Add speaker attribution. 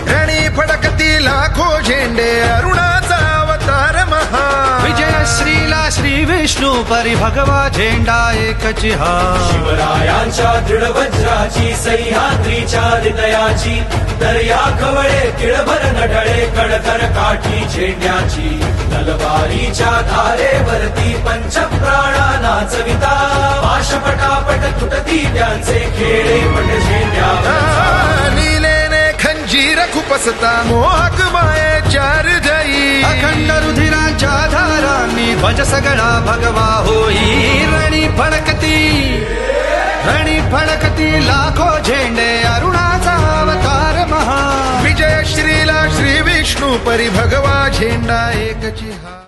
Speaker 1: रणी फडकती लाखो झेंडे अरुणाचा अवतार महा
Speaker 2: विजयश्रीला श्री विष्णू परी भगवा झेंडा एकची हा
Speaker 3: शिवरायांच्या दृढ वज्राची सह्याद्रीच्या हृदयाची दर्या खवळे तिळभर नढळे कडकर काठी झेंड्याची तलवारीच्या धारेवरती पंचप्राणा नाचविता पाशपटापट तुटती त्यांचे खेळे पट झेंड्यावर
Speaker 1: लीलेने खंजीर खुपसता मोहक मायेच्या हृदयी
Speaker 2: अखंड रुधिरांच्या धारांनी ध्वज सगळा भगवा होई रणी फडकती लाखो झेंडे अरुणाचा अवतार महा
Speaker 1: विजयश्रीला श्री विष्णू परी भगवा झेंडा एकची हा